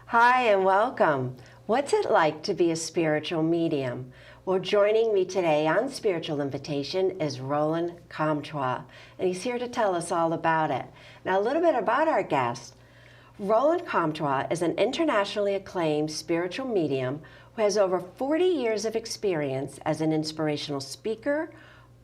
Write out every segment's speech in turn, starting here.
Hi and welcome. What's it like to be a spiritual medium? Well, joining me today on Spiritual Invitation is Roland Comtois, and he's here to tell us all about it. Now, a little bit about our guest. Roland Comtois is an internationally acclaimed spiritual medium who has over 40 years of experience as an inspirational speaker,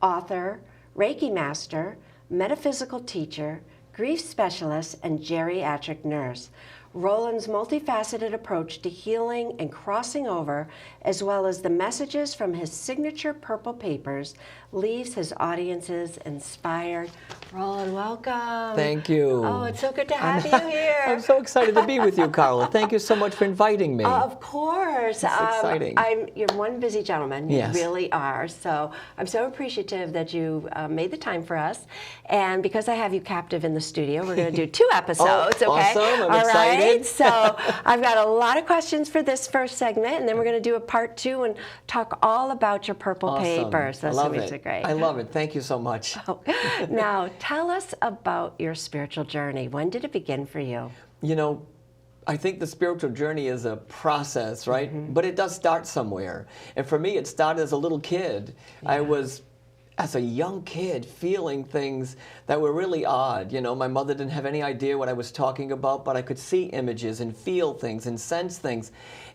author, Reiki master, metaphysical teacher, grief specialist, and geriatric nurse. Roland's multifaceted approach to healing and crossing over, as well as the messages from his signature purple papers, leaves his audiences inspired. Roland, welcome. Thank you. Oh, it's so good to have you here. I'm so excited to be with you, Carla. Thank you so much for inviting me. Of course. It's exciting. You're one busy gentleman. Yes. You really are. So I'm so appreciative that you made the time for us. And because I have you captive in the studio, we're going to do 2 episodes. Oh, okay? awesome. I'm All excited. right. So I've got a lot of questions for this first segment, and then we're going to do a part 2 and talk all about your purple Awesome. papers. I That's love makes it. it great. I love it. Thank you so much. Now, tell us about your spiritual journey. When did it begin for you? You know, I think the spiritual journey is a process, right? But it does start somewhere. And for me, it started as a little kid. I was, as a young kid, feeling things that were really odd. You know, my mother didn't have any idea what I was talking about, but I could see images and feel things and sense things.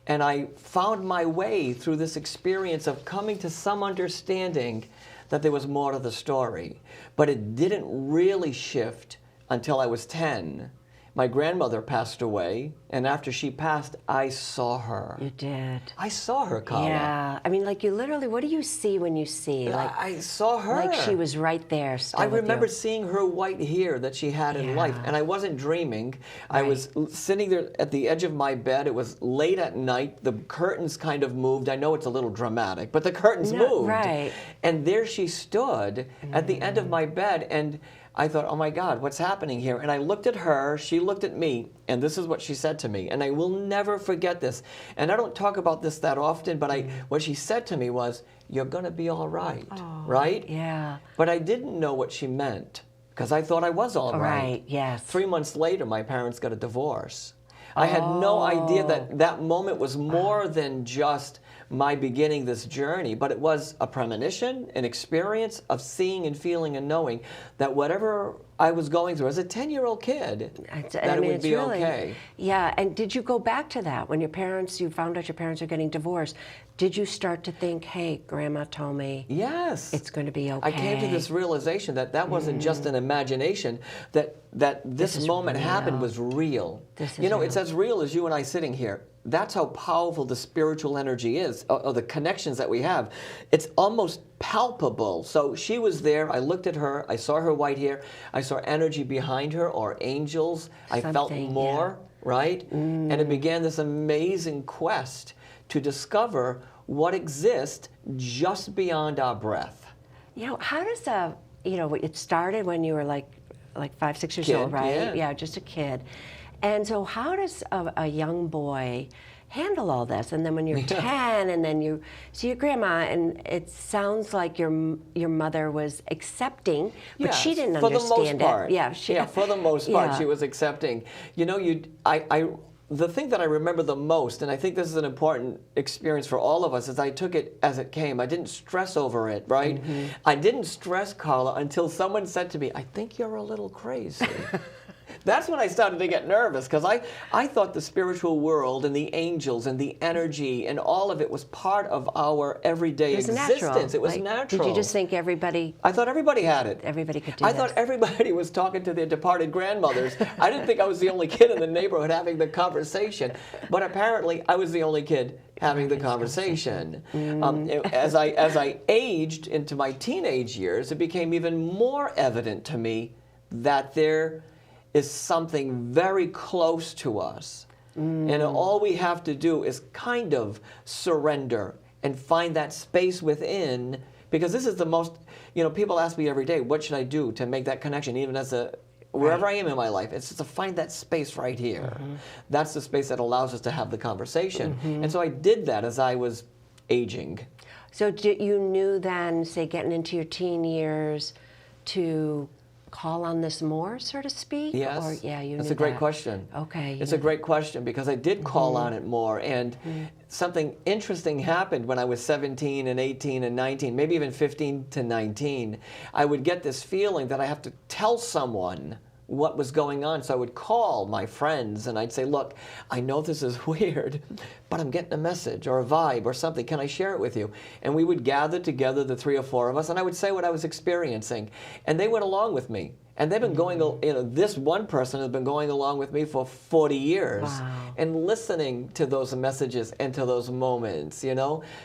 And I found my way through this experience of coming to some understanding that there was more to the story. But it didn't really shift until I was 10. My grandmother passed away, and after she passed, I saw her. You did. I saw her, Carla. Yeah. I mean, like, you literally, what do you see when you see? Like, I saw her. like she was right there still I with remember you. seeing her white hair that she had in life, Yeah. and I wasn't dreaming. I was sitting there at the edge of my bed. It was late at night. The curtains kind of moved. I know it's a little dramatic, but the curtains moved. Right. And there she stood at the end of my bed, and I thought, oh my God, what's happening here? And I looked at her, she looked at me, and this is what she said to me. And I will never forget this. And I don't talk about this that often, but what she said to me was, you're going to be all right, right? Yeah. But I didn't know what she meant, because I thought I was all right. Right, yes. 3 months later, my parents got a divorce. I had no idea that that moment was more than just my beginning this journey, but it was a premonition, an experience of seeing and feeling and knowing that whatever I was going through as a 10-year-old kid, it would be okay. Yeah, and did you go back to that when you found out your parents are getting divorced? Did you start to think, hey, Grandma told me yes, it's going to be okay? I came to this realization that that wasn't just an imagination, that this moment happened was real. You know, it's as real as you and I sitting here. That's how powerful the spiritual energy is, or the connections that we have. It's almost palpable. So she was there. I looked at her. I saw her white hair. I saw energy behind her, or angels. I felt more, right? And it began this amazing quest to discover what exists just beyond our breath. You know, how does it started when you were like 5, 6 years old, right? Yeah, just a kid. And so how does a young boy handle all this? And then when you're 10 and then you see your grandma, and it sounds like your mother was accepting, but she didn't understand for the most part. it. Yeah, for the most part, she was accepting. You know, the thing that I remember the most, and I think this is an important experience for all of us, is I took it as it came. I didn't stress over it, right? I didn't stress, Carla, until someone said to me, I think you're a little crazy. That's when I started to get nervous, because I thought the spiritual world and the angels and the energy and all of it was part of our everyday existence. Natural. It was natural. Did you just think everybody... I thought everybody had it. Everybody could do I thought everybody was talking to their departed grandmothers. I didn't think I was the only kid in the neighborhood having the conversation. But apparently, I was the only kid having the conversation. As I aged into my teenage years, it became even more evident to me that there is something very close to us. And all we have to do is kind of surrender and find that space within, because this is the most, people ask me every day, what should I do to make that connection, even as wherever I am in my life, it's just to find that space right here. That's the space that allows us to have the conversation. And so I did that as I was aging. So you knew then, say, getting into your teen years, to call on this more, so to speak? Yes. Or, yeah, you That's knew a great that. question. Okay. It's a great question because I did call on it more, and something interesting happened when I was 17 and 18 and 19, maybe even 15 to 19. I would get this feeling that I have to tell someone what was going on. So I would call my friends and I'd say, look, I know this is weird, but I'm getting a message or a vibe or something. Can I share it with you? And we would gather together, the 3 or 4 of us, and I would say what I was experiencing. And they went along with me. And they've been going, this one person has been going along with me for 40 years. Wow. And listening to those messages and to those moments,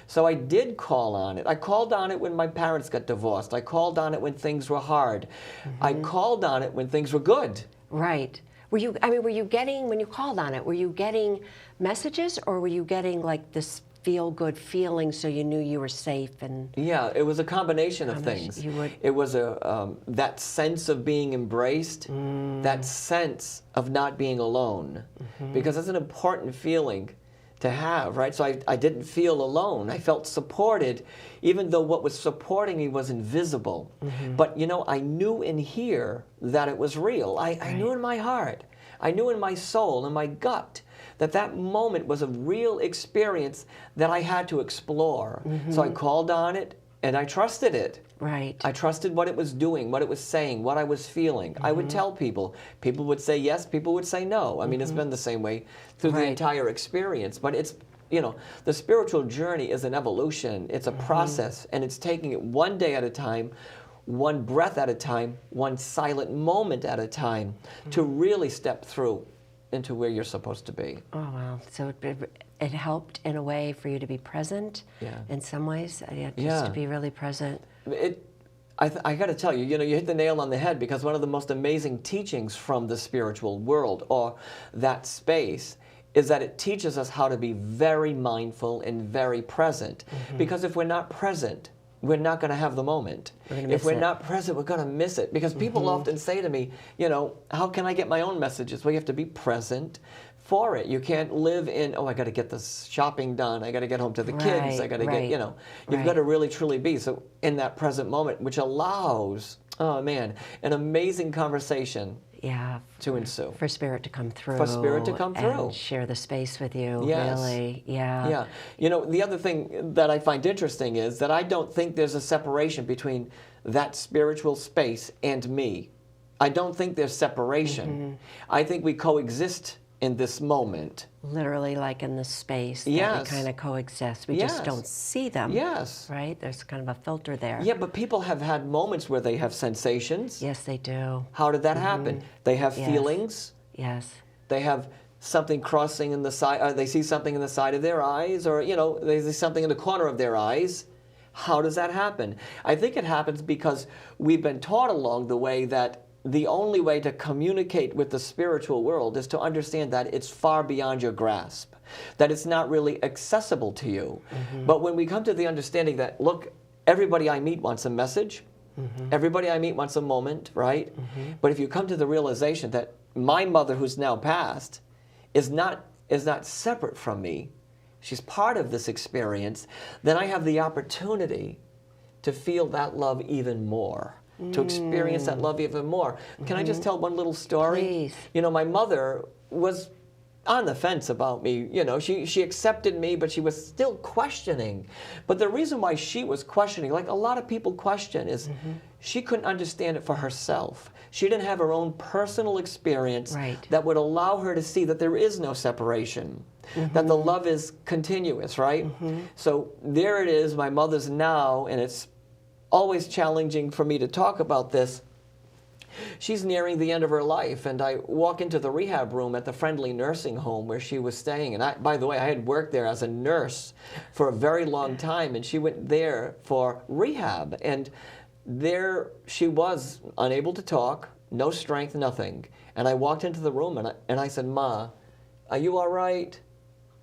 So I did call on it. I called on it when my parents got divorced. I called on it when things were hard. I called on it when things were good. Right. Were you getting, when you called on it, were you getting messages, or were you getting like this feel-good feeling so you knew you were safe? And yeah, it was a combination of things. It was that sense of being embraced, that sense of not being alone, because that's an important feeling to have, right? So I didn't feel alone. I felt supported, even though what was supporting me was invisible. But I knew in here that it was real. I knew in my heart, I knew in my soul, in my gut, that moment was a real experience that I had to explore. So I called on it and I trusted it. Right. I trusted what it was doing, what it was saying, what I was feeling. I would tell people. People would say yes, people would say no. I mean, it's been the same way through the entire experience. But it's, the spiritual journey is an evolution. It's a process, and it's taking it one day at a time, one breath at a time, one silent moment at a time to really step through into where you're supposed to be. Oh, wow. So it helped in a way for you to be present in some ways, just to be really present. I got to tell you, you hit the nail on the head, because one of the most amazing teachings from the spiritual world, or that space, is that it teaches us how to be very mindful and very present. Because if we're not present, we're not going to have the moment. If we're not present, we're going to miss it. Because people often say to me, how can I get my own messages? Well, you have to be present for it. You can't live in, I got to get this shopping done. I got to get home to the kids. I got to get, you've got to really truly be. So in that present moment, which allows, an amazing conversation to ensue. For Spirit to come through. For Spirit to come through. And share the space with you, Yes. really. Yeah. Yeah. The other thing that I find interesting is that I don't think there's a separation between that spiritual space and me. I don't think there's separation. I think we coexist in this moment. Literally, like in the space that Yes. we kind of coexist. We Yes. just don't see them. Yes. Right? There's kind of a filter there. Yeah, but people have had moments where they have sensations. Yes, they do. How did that happen? They have Yes. feelings. Yes. They have something crossing in the side, they see something in the side of their eyes, or, they see something in the corner of their eyes. How does that happen? I think it happens because we've been taught along the way that the only way to communicate with the spiritual world is to understand that it's far beyond your grasp, that it's not really accessible to you. But when we come to the understanding that, look, everybody I meet wants a message, everybody I meet wants a moment, right? But if you come to the realization that my mother, who's now passed, is not separate from me, she's part of this experience, then I have the opportunity to feel that love even more. To experience that love even more. Can I just tell one little story? Please. My mother was on the fence about me. She accepted me, but she was still questioning. But the reason why she was questioning, like a lot of people question, is she couldn't understand it for herself. She didn't have her own personal experience that would allow her to see that there is no separation, that the love is continuous, right? So there it is, my mother's now, and it's always challenging for me to talk about this. She's nearing the end of her life, and I walk into the rehab room at the Friendly Nursing Home where she was staying. And by the way, I had worked there as a nurse for a very long time, and she went there for rehab. And there she was, unable to talk, no strength, nothing. And I walked into the room, and I said, "Ma, are you all right?"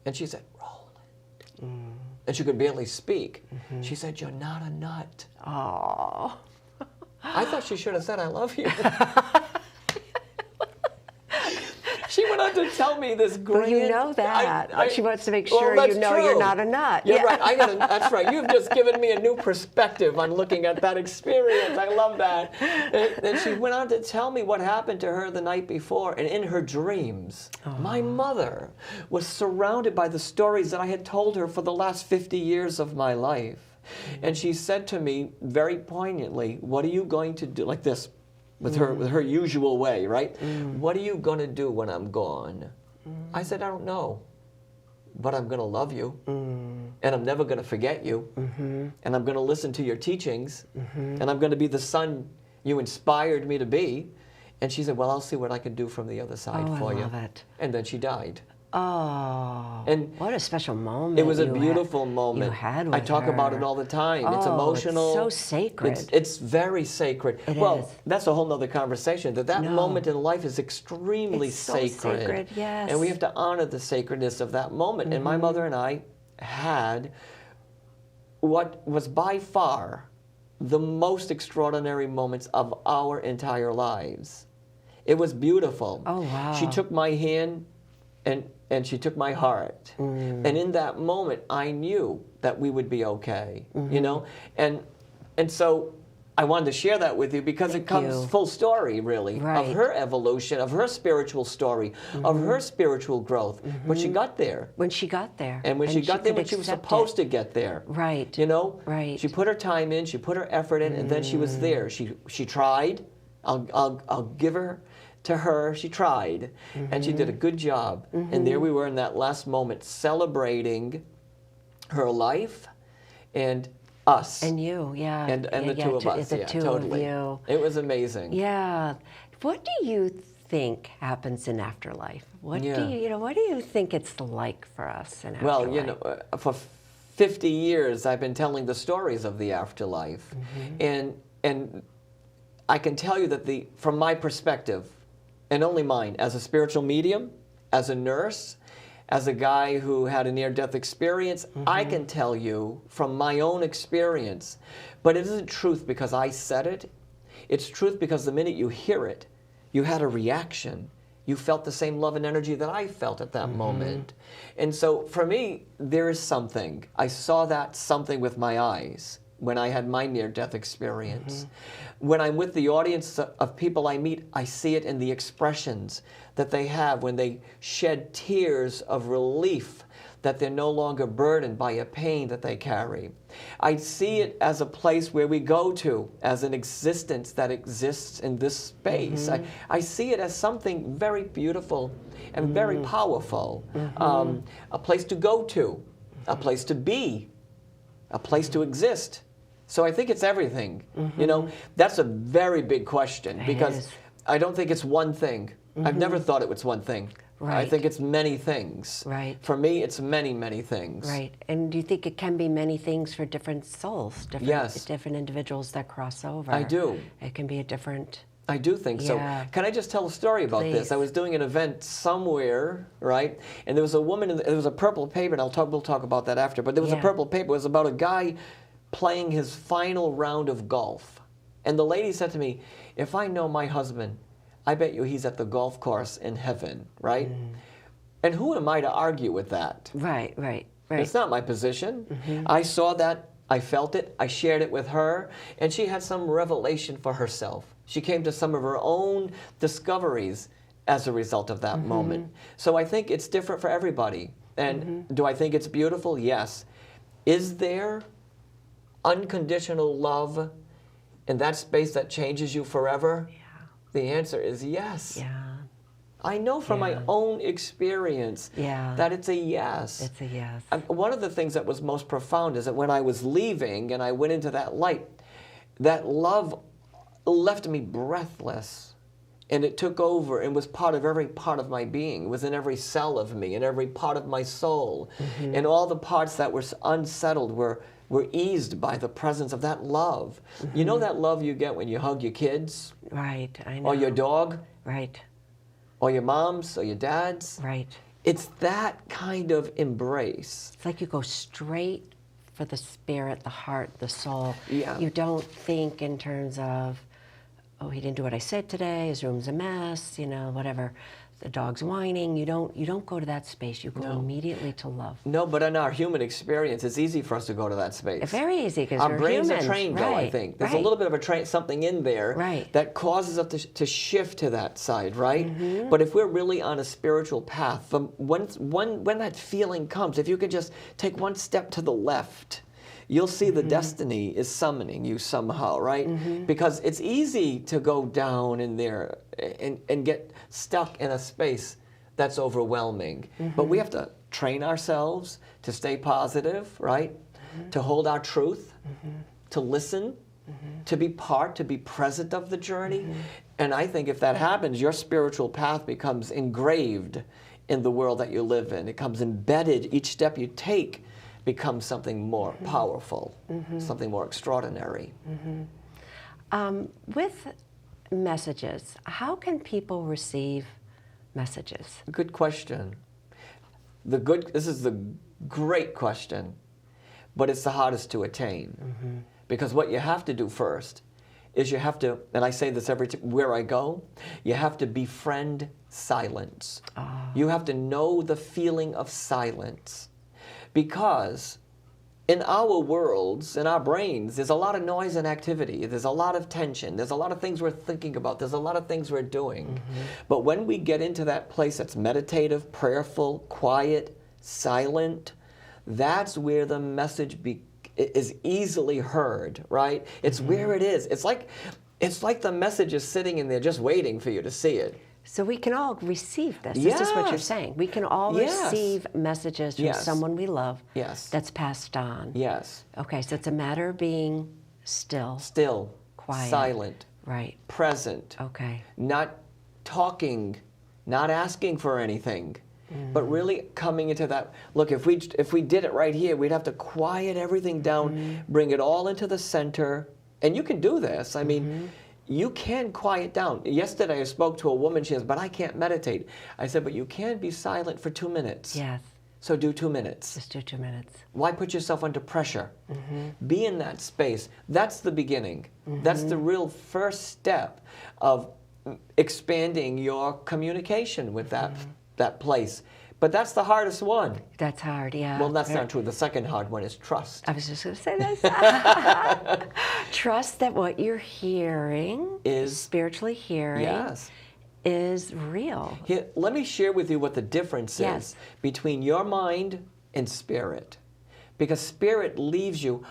And she said, "Roland." And she could barely speak. She said, "You're not a nut." Oh. I thought she should have said, "I love you." She went on on to tell me this great... Well, you know that. But she wants to make sure that's you know true. you're not a nut. You're Yeah. right. That's right. You've just given me a new perspective on looking at that experience. I love that. And she went on to tell me what happened to her the night before. And in her dreams, my mother was surrounded by the stories that I had told her for the last 50 years of my life. And she said to me very poignantly, what are you going to do? Like this, with her usual way, right? What are you going to do when I'm gone? I said, I don't know. But I'm going to love you. And I'm never going to forget you. And I'm going to listen to your teachings. And I'm going to be the son you inspired me to be. And she said, well, I'll see what I can do from the other side for you. I love it. And then she died. Oh, And what a special moment. it was a beautiful moment. You had with I talk about her. it all the time. It's Oh, emotional. it's so sacred. It's very sacred. It well, is. that's a whole nother conversation. That No. moment in life is extremely It's so sacred. sacred, yes. And we have to honor the sacredness of that moment. And my mother and I had what was by far the most extraordinary moments of our entire lives. It was beautiful. Oh, wow. She took my hand and she took my heart. And in that moment, I knew that we would be okay, you know? And so I wanted to share that with you because it comes you. full story, really, Right. of her evolution, of her spiritual story, of her spiritual growth, when she got there. When she got there. And when she got there, when she was supposed to get there. Right. You know? Right. She put her time in, she put her effort in, and then she was there. She tried. I'll give her to her. She tried, and she did a good job. And there we were in that last moment, celebrating her life and us. And you, yeah. And the two of us. The Yeah, two totally. of you. It was amazing. Yeah. What do you think happens in afterlife? What do you think it's like for us in afterlife? Well, you know, for 50 years I've been telling the stories of the afterlife, and I can tell you that from my perspective, and only mine, as a spiritual medium, as a nurse, as a guy who had a near-death experience, I can tell you from my own experience, but it isn't truth because I said it. It's truth because the minute you hear it, you had a reaction. You felt the same love and energy that I felt at that moment. And so for me, there is something. I saw that something with my eyes when I had my near-death experience. When I'm with the audience of people I meet, I see it in the expressions that they have when they shed tears of relief that they're no longer burdened by a pain that they carry. I see it as a place where we go to, as an existence that exists in this space. I see it as something very beautiful and very powerful, a place to go to, a place to be, a place to exist. So I think it's everything. You know, that's a very big question because I don't think it's one thing. I've never thought it was one thing. I think it's many things. Right. For me, it's many, many things. Right. And do you think it can be many things for different souls, Yes. different individuals that cross over? I do. It can be a different... I do think so. Yeah. Can I just tell a story about Please. this? I was doing an event somewhere, right? And there was a woman, there was a purple paper, and we'll talk about that after, but there was a purple paper. It was about a guy playing his final round of golf. And the lady said to me, if I know my husband, I bet you he's at the golf course in heaven, right? And who am I to argue with that? Right. It's not my position. I saw that, I felt it, I shared it with her, and she had some revelation for herself. She came to some of her own discoveries as a result of that moment. So I think it's different for everybody. And do I think it's beautiful? Yes. Is there unconditional love in that space that changes you forever? Yeah. The answer is yes. Yeah. I know from my own experience that it's a yes. It's a yes. One of the things that was most profound is that when I was leaving and I went into that light, that love left me breathless. And it took over and was part of every part of my being. It was in every cell of me, in every part of my soul. And all the parts that were unsettled were eased by the presence of that love. You know that love you get when you hug your kids? Right, I know. Or your dog? Right. Or your moms, or your dads? Right. It's that kind of embrace. It's like you go straight for the spirit, the heart, the soul. Yeah. You don't think in terms of, oh, he didn't do what I said today, his room's a mess, you know, whatever the dog's whining, you don't go to that space. You go immediately to love. No, but in our human experience, it's easy for us to go to that space. Very easy because Our we're brains humans. are trained, though, I think. There's a right. little bit of something in there that causes us to shift to that side, right? But if we're really on a spiritual path, when that feeling comes, if you could just take one step to the left, you'll see the destiny is summoning you somehow, right? Because it's easy to go down in there and get stuck in a space that's overwhelming. But we have to train ourselves to stay positive, right? To hold our truth, to listen, to be present of the journey. And I think if that happens, your spiritual path becomes engraved in the world that you live in. It becomes embedded. Each step you take becomes something more powerful, something more extraordinary. With messages, how can people receive messages? Good question. This is the great question, but it's the hardest to attain. Because what you have to do first is you have to, and I say this where I go, you have to befriend silence. You have to know the feeling of silence. Because in our worlds, in our brains, there's a lot of noise and activity. There's a lot of tension. There's a lot of things we're thinking about. There's a lot of things we're doing. But when we get into that place that's meditative, prayerful, quiet, silent, that's where the message is easily heard, right? It's where it is. It's like the message is sitting in there just waiting for you to see it. So we can all receive this. This is what you're saying. We can all receive messages from someone we love that's passed on. Yes. Okay, so it's a matter of being still. Still. Quiet. Silent. Right. Present. Okay. Not talking, not asking for anything, but really coming into that. Look, if we did it right here, we'd have to quiet everything down, bring it all into the center. And you can do this. I mean, you can quiet down. Yesterday I spoke to a woman, she says, but I can't meditate. I said, but you can be silent for 2 minutes. Yes. So do 2 minutes. Just do 2 minutes. Why put yourself under pressure? Be in that space. That's the beginning. That's the real first step of expanding your communication with that place. But that's the hardest one. That's hard, yeah. Well, that's not true. The second hard one is trust. I was just going to say that. Trust that what you're hearing, spiritually hearing, is real. Here, let me share with you what the difference is between your mind and spirit. Because spirit leaves you,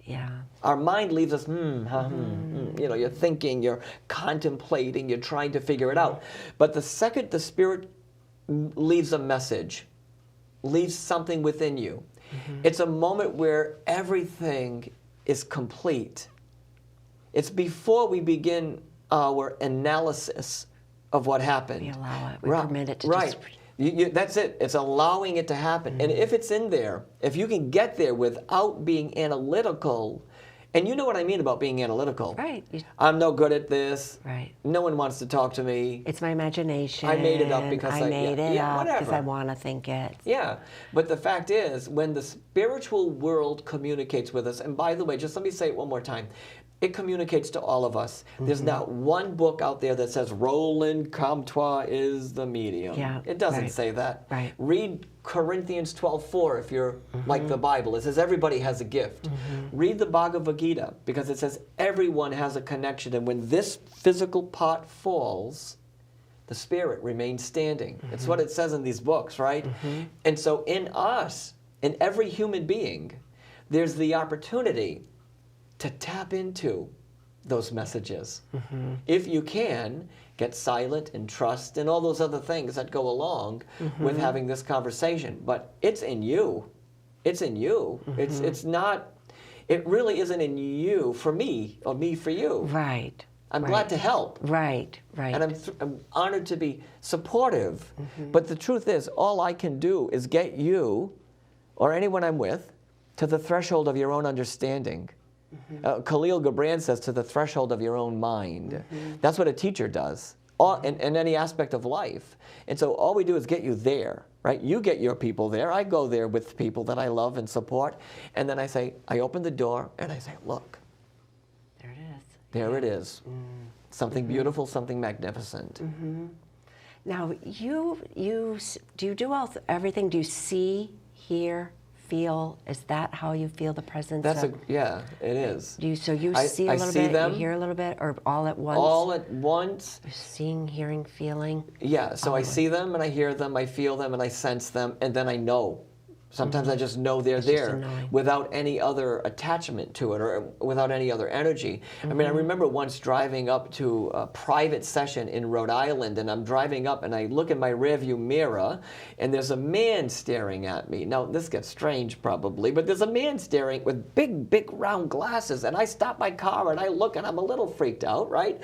Yeah. Our mind leaves us, you know, you're thinking, you're contemplating, you're trying to figure it out. But the second the spirit leaves a message, leaves something within you, it's a moment where everything is complete. It's before we begin our analysis of what happened. We allow it. We permit it to just... That's it. It's allowing it to happen. And if it's in there, if you can get there without being analytical, and you know what I mean about being analytical. Right. I'm no good at this. Right. No one wants to talk to me. It's my imagination. I made it up because I made it up because whatever. I want to think it. Yeah. But the fact is, when the spiritual world communicates with us, and by the way, just let me say it one more time. It communicates to all of us. There's not one book out there that says Roland Comtois is the medium. Yeah, it doesn't say that. Right. Read Corinthians 12:4 if you're like the Bible. It says everybody has a gift. Read the Bhagavad Gita because it says everyone has a connection. And when this physical pot falls, the spirit remains standing. It's what it says in these books, right? And so in us, in every human being, there's the opportunity to tap into those messages. If you can, get silent and trust and all those other things that go along with having this conversation. But it's in you. It's in you. It's not, it really isn't in you for me or me for you. Right. I'm glad to help. Right, right. And I'm honored to be supportive. But the truth is, all I can do is get you or anyone I'm with to the threshold of your own understanding. Khalil Gibran says to the threshold of your own mind. That's what a teacher does in any aspect of life. And so all we do is get you there, right? You get your people there. I go there with people that I love and support. And then I open the door and I say, look. There it is. There it is. something beautiful, something magnificent. Now, do you do everything? Do you see, hear, feel? Is that how you feel the presence of? Yeah, it is. Do you, so you I see a little see bit, them, you hear a little bit, or all at once? all at once. Seeing, hearing, feeling? Yeah, so I see them and I hear them, I feel them and I sense them, and then I know. Sometimes I just know they're It's just a there knowing. without any other attachment to it or without any other energy. I mean, I remember once driving up to a private session in Rhode Island, and I'm driving up and I look in my rearview mirror and there's a man staring at me. Now, this gets strange probably, but there's a man staring with big, big round glasses, and I stop my car and I look and I'm a little freaked out, right?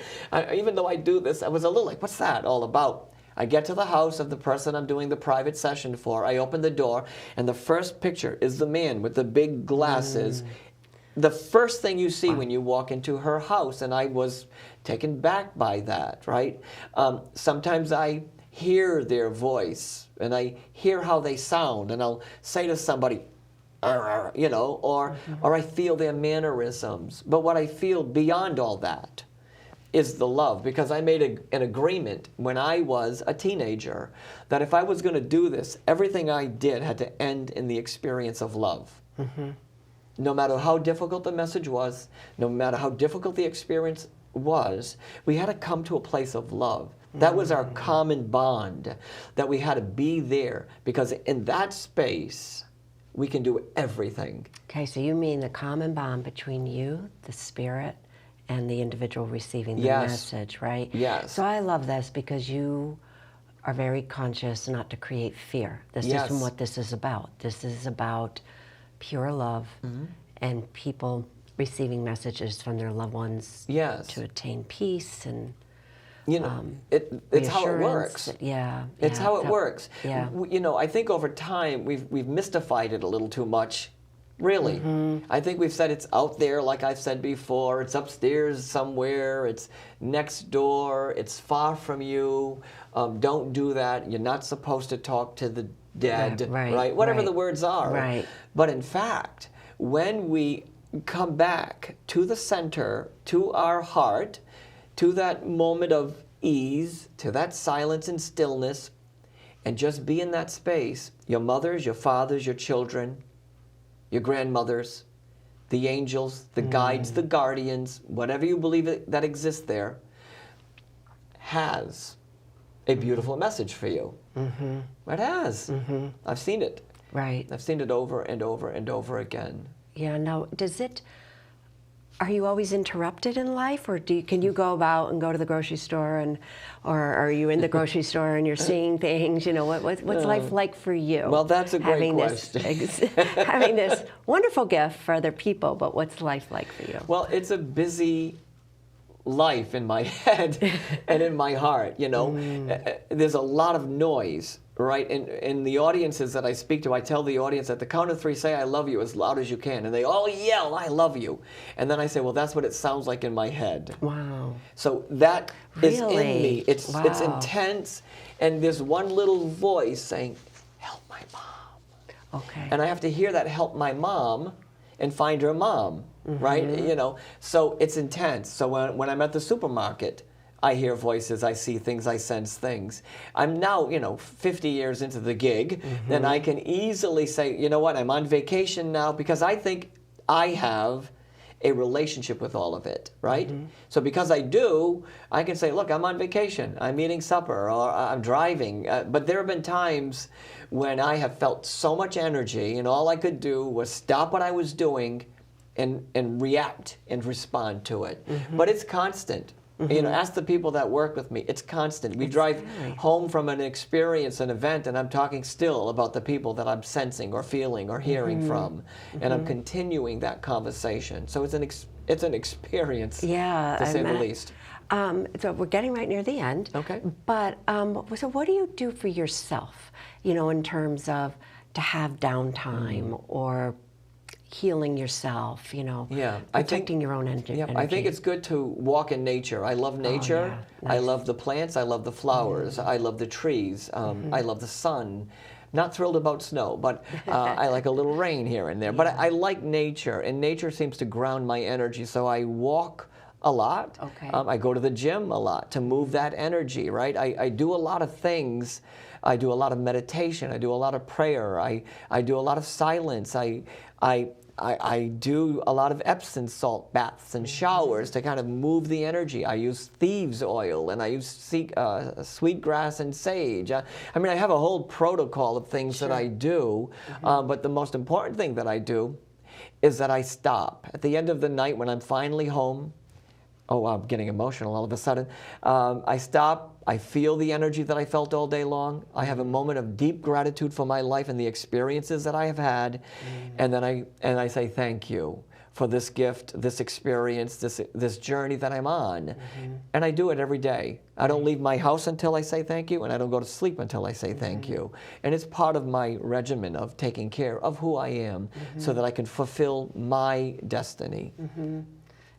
Even though I do this, I was a little like, what's that all about? I get to the house of the person I'm doing the private session for. I open the door, and the first picture is the man with the big glasses. The first thing you see when you walk into her house, and I was taken back by that, right? Sometimes I hear their voice, and I hear how they sound, and I'll say to somebody, you know, or I feel their mannerisms. But what I feel beyond all that is the love, because I made an agreement when I was a teenager that if I was going to do this, everything I did had to end in the experience of love. No matter how difficult the message was, no matter how difficult the experience was, we had to come to a place of love. That was our common bond, that we had to be there, because in that space, we can do everything. Okay, so you mean the common bond between you, the spirit, and the individual receiving the Yes. message, right? Yes. So I love this because you are very conscious not to create fear. This Yes. isn't what this is about. This is about pure love and people receiving messages from their loved ones Yes. to attain peace and You know, it's how it works. reassurance. Yeah. It's yeah, how it works. Yeah. You know, I think over time we've mystified it a little too much. Really. I think we've said it's out there, like I've said before. It's upstairs somewhere. It's next door. It's far from you. Don't do that. You're not supposed to talk to the dead, right? Whatever right. the words are. Right. But in fact, when we come back to the center, to our heart, to that moment of ease, to that silence and stillness, and just be in that space, your mothers, your fathers, your children, your grandmothers, the angels, the guides, the guardians, whatever you believe that exists there, has a beautiful message for you. It has. I've seen it. Right. I've seen it over and over and over again. Yeah, now, are you always interrupted in life, or can you go about and go to the grocery store, or are you in the grocery store and you're seeing things? You know, what's life like for you? Well, that's a great question. Having this wonderful gift for other people, but what's life like for you? Well, it's a busy life in my head and in my heart, you know. There's a lot of noise, right? In the audiences that I speak to, I tell the audience at the count of 3, say I love you as loud as you can. And they all yell, I love you. And then I say, well, that's what it sounds like in my head. Wow. So that is in Really? me. It's Wow. intense. And there's one little voice saying, help my mom. Okay. And I have to hear that help my mom and find her mom, right? You know, so it's intense. So when I'm at the supermarket, I hear voices, I see things, I sense things. I'm now, 50 years into the gig, then I can easily say, you know what, I'm on vacation now, because I think I have a relationship with all of it, right? So because I do, I can say, look, I'm on vacation, I'm eating supper, or I'm driving. But there have been times when I have felt so much energy, and all I could do was stop what I was doing and react and respond to it. But it's constant. You know, ask the people that work with me. It's constant. We drive home from an experience, an event, and I'm talking still about the people that I'm sensing or feeling or hearing from, and I'm continuing that conversation. So it's an experience, Yeah, to say the least. So we're getting right near the end. Okay. But so what do you do for yourself? You know, in terms of to have downtime or healing yourself, Yeah, protecting your own energy. Yeah, I think it's good to walk in nature. I love nature. yeah. I love the plants. I love the flowers. I love the trees. I love the sun. Not thrilled about snow, but I like a little rain here and there. But I like nature, and nature seems to ground my energy. So I walk a lot. Okay. I go to the gym a lot to move that energy, right? I do a lot of things. I do a lot of meditation. I do a lot of prayer. I do a lot of silence. I do a lot of Epsom salt baths and showers to kind of move the energy. I use thieves oil and I use sweetgrass and sage. I mean, I have a whole protocol of things that I do, but the most important thing that I do is that I stop. At the end of the night when I'm finally home, oh, I'm getting emotional all of a sudden. I stop, I feel the energy that I felt all day long. I have a moment of deep gratitude for my life and the experiences that I have had. And then I say thank you for this gift, this experience, this journey that I'm on. And I do it every day. I don't leave my house until I say thank you, and I don't go to sleep until I say thank you. And it's part of my regimen of taking care of who I am so that I can fulfill my destiny.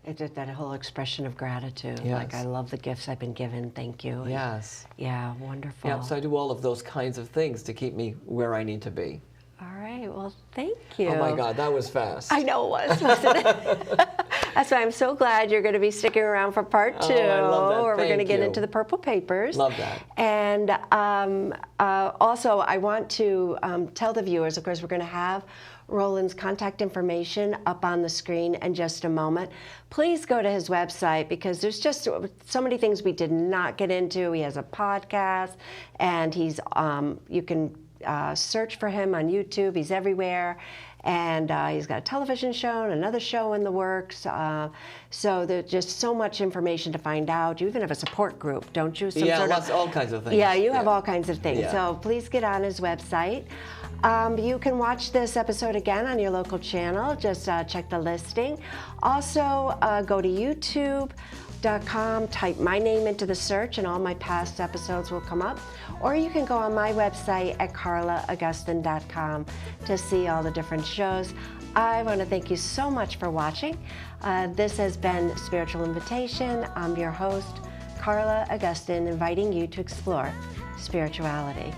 It's just that whole expression of gratitude. Yes. Like, I love the gifts I've been given. Thank you. And Yes. yeah, wonderful. Yeah, so I do all of those kinds of things to keep me where I need to be. All right. Well, thank you. Oh my God, that was fast. I know it was, wasn't it? That's why I'm so glad you're going to be sticking around for part 2, I love that. where we're going to Thank get you. into the purple papers. Love that. And also, I want to tell the viewers, of course, we're going to have Roland's contact information up on the screen in just a moment. Please go to his website because there's just so many things we did not get into. He has a podcast, and he's you can search for him on YouTube. He's everywhere. And he's got a television show and another show in the works. So there's just so much information to find out. You even have a support group, don't you? All kinds of things. Yeah, you have all kinds of things. Yeah. So please get on his website. You can watch this episode again on your local channel. Just check the listing. Also, go to YouTube.com, type my name into the search, and all my past episodes will come up. Or you can go on my website at carlaaugustin.com to see all the different shows. I want to thank you so much for watching. This has been Spiritual Invitation. I'm your host, Carla Augustin, inviting you to explore spirituality.